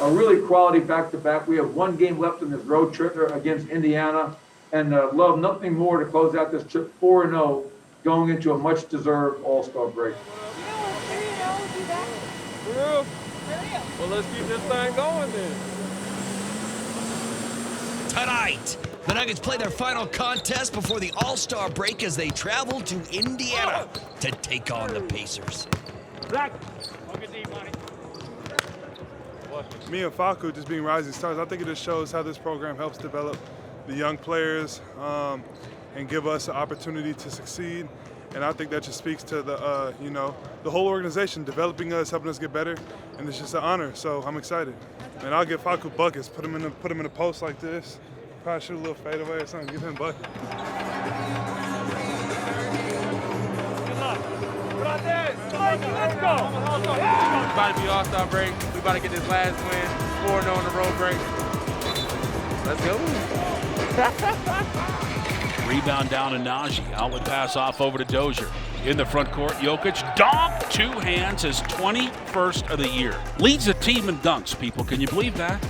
a really quality back-to-back. We have one game left in this road trip against Indiana, and love nothing more to close out this trip 4-0, going into a much-deserved All-Star break. Well, let's keep this thing going then. Tonight, the Nuggets play their final contest before the All-Star break as they travel to Indiana to take on the Pacers. Me and Facu just being rising stars, I think it just shows how this program helps develop the young players and give us an opportunity to succeed. And I think that just speaks to the, the whole organization, developing us, helping us get better, and it's just an honor. So I'm excited. And I'll give Facu buckets, put him in a post like this, probably shoot a little fadeaway or something, give him buckets. Let's go. It's about to be All-Star break. We about to get this last win. 4-0 on the road break. Let's go. Rebound down to Najee. Outlet pass off over to Dozier. In the front court, Jokić, dunk, two hands, his 21st of the year. Leads the team in dunks, people. Can you believe that?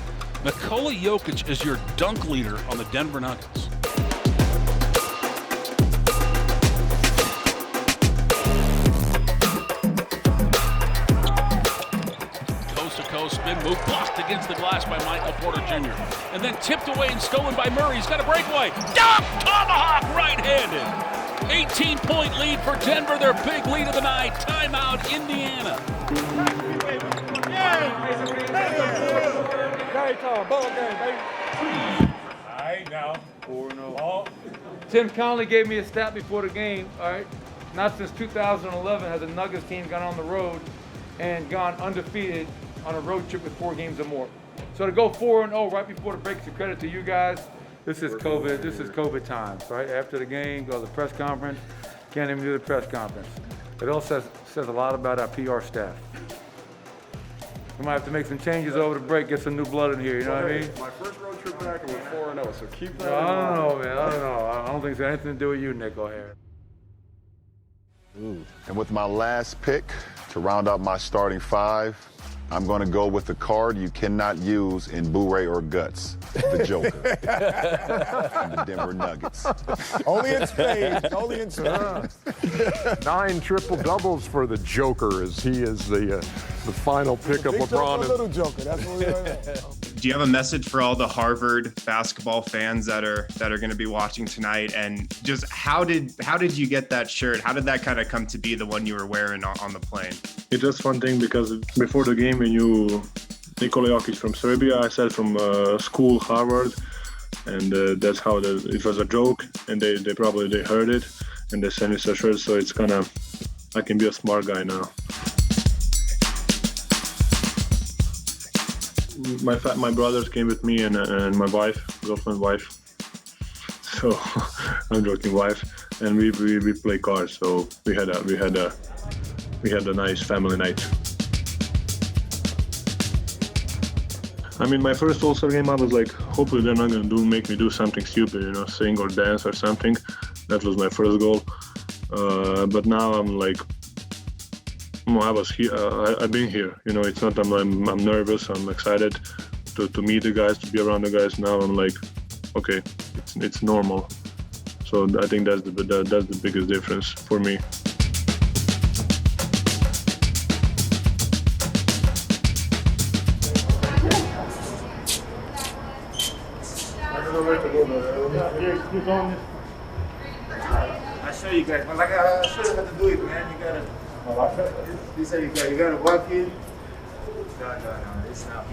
Nikola Jokić is your dunk leader on the Denver Nuggets. Coast-to-coast spin move, blocked against the glass by Michael Porter Jr. And then tipped away and stolen by Murray. He's got a breakaway. Dunk! Tomahawk right-handed. 18-point lead for Denver, their big lead of the night. Timeout, Indiana. All right, now. 4-0. Tim Conley gave me a stat before the game, all right? Not since 2011 has a Nuggets team gone on the road and gone undefeated on a road trip with 4 games or more. So to go 4-0 right before the break is a credit to you guys. This is COVID. This is COVID times, right? After the game, go to the press conference. Can't even do the press conference. It also says a lot about our PR staff. We might have to make some changes over the break, get some new blood in here, you know what I mean? My first road trip back was 4-0, so keep that in I mind. don't know, man. I don't know. I don't think it's got anything to do with you, Nick O'Hara. And with my last pick to round out my starting 5, I'm going to go with the card you cannot use in Boo-Ray or Guts, the Joker, and the Denver Nuggets. Only in spades. Only in spades. 9 triple-doubles for the Joker as he is the final pick of LeBron. Little Joker. That's what we are. Do you have a message for all the Harvard basketball fans that are going to be watching tonight? And just how did you get that shirt? How did that kind of come to be the one you were wearing on the plane? It's just fun thing because before the game we knew Nikola Jokić from Serbia. I said from school Harvard, and that's how it was a joke. And they probably heard it and they sent me a shirt. So it's kind of I can be a smart guy now. My brothers came with me and my girlfriend wife. So I'm joking, wife, and we play cards. So we had a nice family night. I mean, my first All-Star game, I was like, hopefully they're not gonna make me do something stupid, sing or dance or something. That was my first goal. But now I'm like, I was here. I've been here. It's not. I'm nervous. I'm excited to meet the guys, to be around the guys. Now I'm like, okay, it's normal. So I think that's the biggest difference for me. I show you guys, like I show you how to do it, man. You gotta. He said you gotta walk in. No, it's not.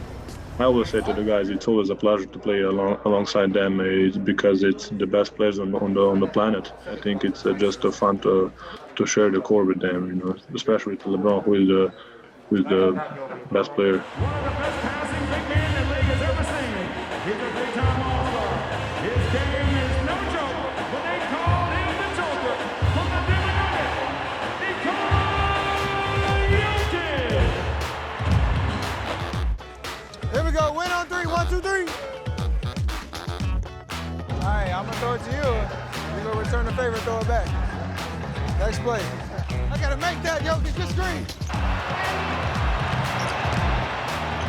I always say to the guys, it's always a pleasure to play alongside them. It's because it's the best players on the planet. I think it's just fun to share the court with them, especially to LeBron, who is the best player. Here we go. Win on 3. 1, 2, 3. All right, I'm gonna throw it to you. You're gonna return the favor, throw it back. Next play. I gotta make that, Jokić. Good screen.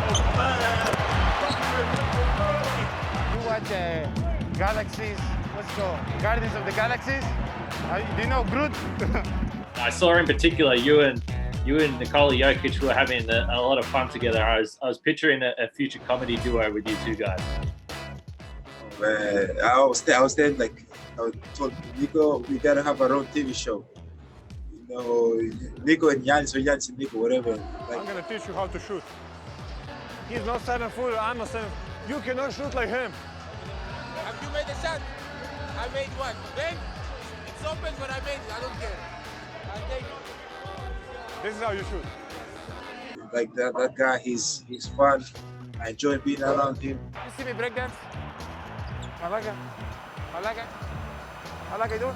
You watch Galaxies, what's it called? Guardians of the Galaxies? Do you know Groot? I saw in particular you and Nikola Jokić were having a lot of fun together. I was picturing a future comedy duo with you two guys. I was there like I told Nico, we gotta have our own TV show. You know, Nico and Giannis or Giannis and Nico, whatever. Like, I'm gonna teach you how to shoot. He's not 7-footer, I'm a 7. You cannot shoot like him. Have you made a shot? I made one, okay? It's open, but I made it. I don't care. I take it. This is how you shoot. like that guy, he's fun. I enjoy being around him. You see me breakdance? I like it. I like it. I like it, dude.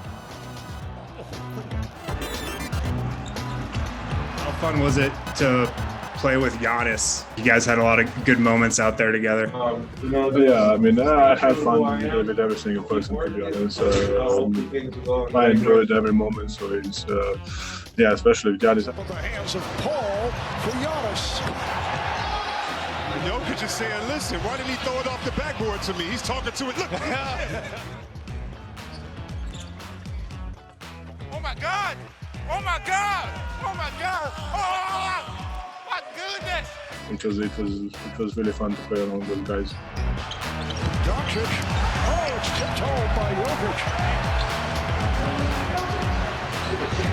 How fun was it to play with Giannis? You guys had a lot of good moments out there together. Yeah, I mean, I had fun with every single person, to be honest. I enjoyed every moment, so it's, yeah, especially with Giannis. The hands of Paul for Giannis. Jokić is saying, listen, why didn't he throw it off the backboard to me? He's talking to it. Look. Oh my God! Oh my God! Oh my God! Oh my goodness! It was really fun to play along with those guys. Jokić. Oh, it's tipped home by Jokić.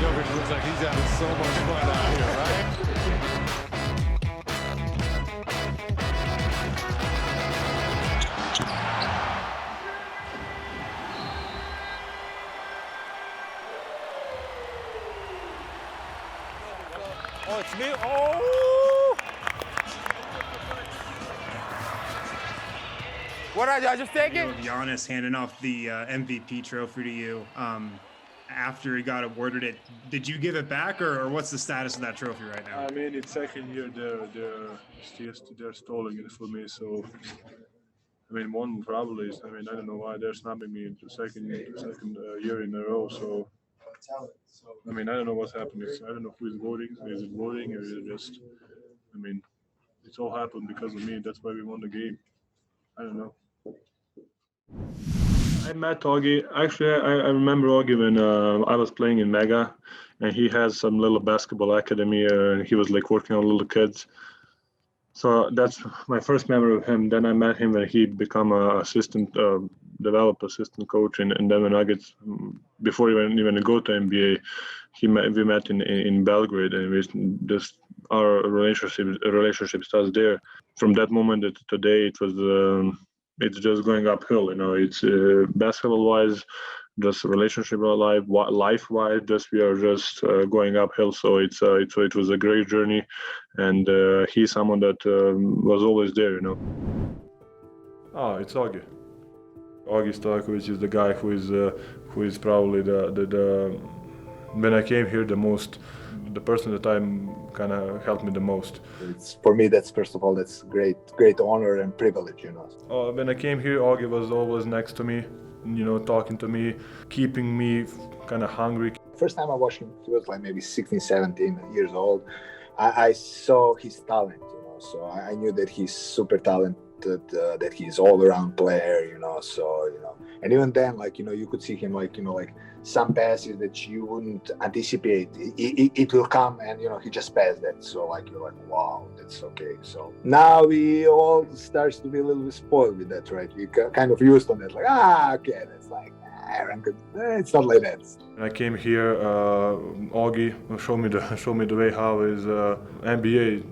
Jokić looks like he's having so much fun out here, right? Oh, it's me. Oh! What did I just take it? Giannis handing off the MVP trophy to you after he got awarded it. Did you give it back, or what's the status of that trophy right now? I mean, it's second year they're stalling it for me. So, I mean, one probably is. I mean, I don't know why they're snapping me the second year in a row. So, I mean, I don't know what's happening. I don't know who is voting. Is it voting or is it just? I mean, it's all happened because of me. That's why we won the game. I don't know. I met Augie. Actually, I remember Augie when I was playing in Mega, and he has some little basketball academy, and he was like working on little kids. So that's my first memory of him. Then I met him when he became an assistant, developed assistant coach, and then when Nuggets, before even go to NBA, we met in Belgrade, and our relationship starts there. From that moment to today, it was. It's just going uphill, you know. It's basketball-wise, just life-wise, just we are just going uphill. So it was a great journey, and he's someone that was always there, you know. Oh, it's Augie. Augie Stojkovic is the guy who is probably the when I came here the person that kind of helped me the most. For me, that's first of all, that's great honor and privilege, you know. When I came here, Augie was always next to me, you know, talking to me, keeping me kind of hungry. First time I watched him, he was like maybe 16, 17 years old. I saw his talent, you know, so I knew that he's super talented, that he's all-around player, you know, so, you know. And even then, like, you know, you could see him, like, you know, like some passes that you wouldn't anticipate. It will come, and, you know, he just passed that. So, like, you're like, wow, that's okay. So now we all starts to be a little bit spoiled with that, right? We kind of used on that, like, okay, that's like, it's not like that. When I came here, Augie showed me the way how his NBA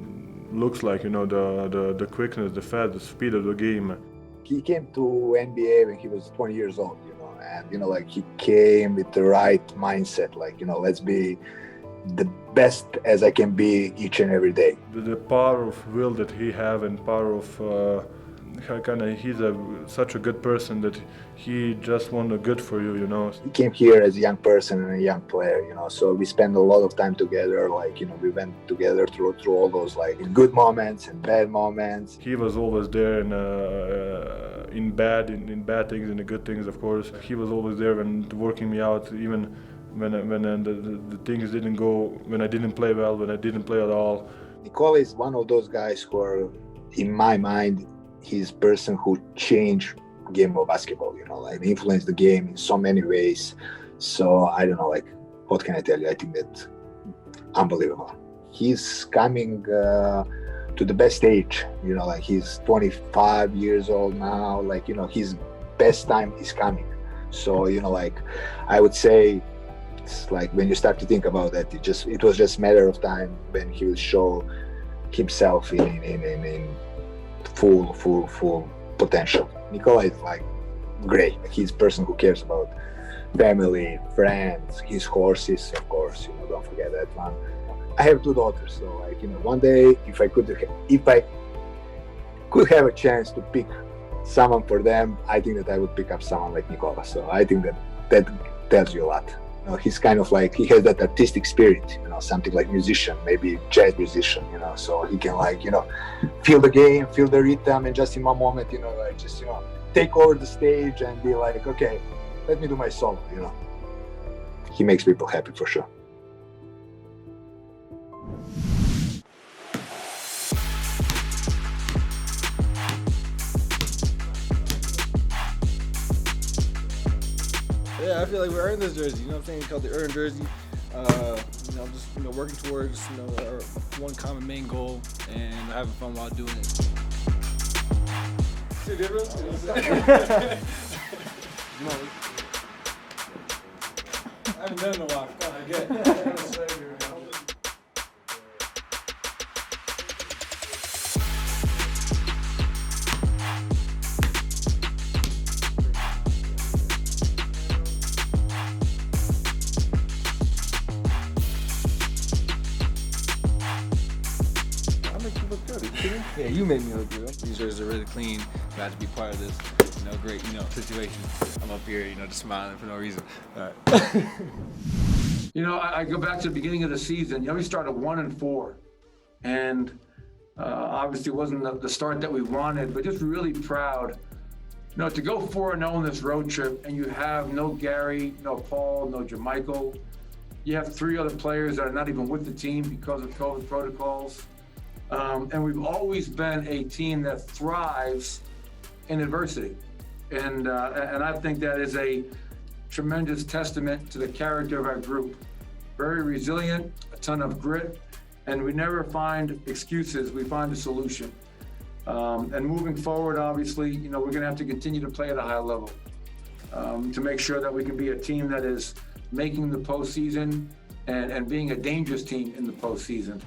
looks like, you know, the quickness, the speed of the game. He came to NBA when he was 20 years old, you know, and, you know, like, he came with the right mindset, like, you know, let's be the best as I can be each and every day. The power of will that he have, and power of he's such a good person that he just want the good for you, you know. He came here as a young person and a young player, you know, so we spent a lot of time together, like, you know, we went together through all those, like, good moments and bad moments. He was always there in bad things, in the good things, of course. He was always there and working me out, even when the things didn't go, when I didn't play well, when I didn't play at all. Nikola is one of those guys who are in my mind, he's a person who changed game of basketball, like influenced the game in so many ways. So I don't know, like, what can I tell you? I think that unbelievable. He's coming to the best age, like he's 25 years old now, like, his best time is coming. So, like, I would say it's like when you start to think about that, it was just a matter of time when he will show himself in full potential. Nikola is like great. He's a person who cares about family, friends, his horses, of course, don't forget that one. I have 2 daughters, so like, one day if I could have a chance to pick someone for them, I think that I would pick up someone like Nikola. So I think that tells you a lot. He's kind of like, he has that artistic spirit, something like musician, maybe jazz musician, so he can like, feel the game, feel the rhythm, and just in one moment, like just, take over the stage and be like, okay, let me do my solo, He makes people happy for sure. Yeah, I feel like we earned this jersey. You know what I'm saying? It's called the earned jersey. Just working towards our one common main goal and having fun while doing it. See the difference? I haven't done it in a while. I get it. Yeah, you made me look good. These jerseys are really clean. Glad to be part of this, great, situation. I'm up here, just smiling for no reason. All right. I go back to the beginning of the season. We started 1-4, and obviously it wasn't the start that we wanted, but just really proud. To go 4-0 on this road trip, and you have no Gary, no Paul, no Jermichael. You have 3 other players that are not even with the team because of COVID protocols. And we've always been a team that thrives in adversity. And I think that is a tremendous testament to the character of our group. Very resilient, a ton of grit, and we never find excuses, we find a solution. And moving forward, obviously, we're gonna have to continue to play at a high level to make sure that we can be a team that is making the postseason and being a dangerous team in the postseason.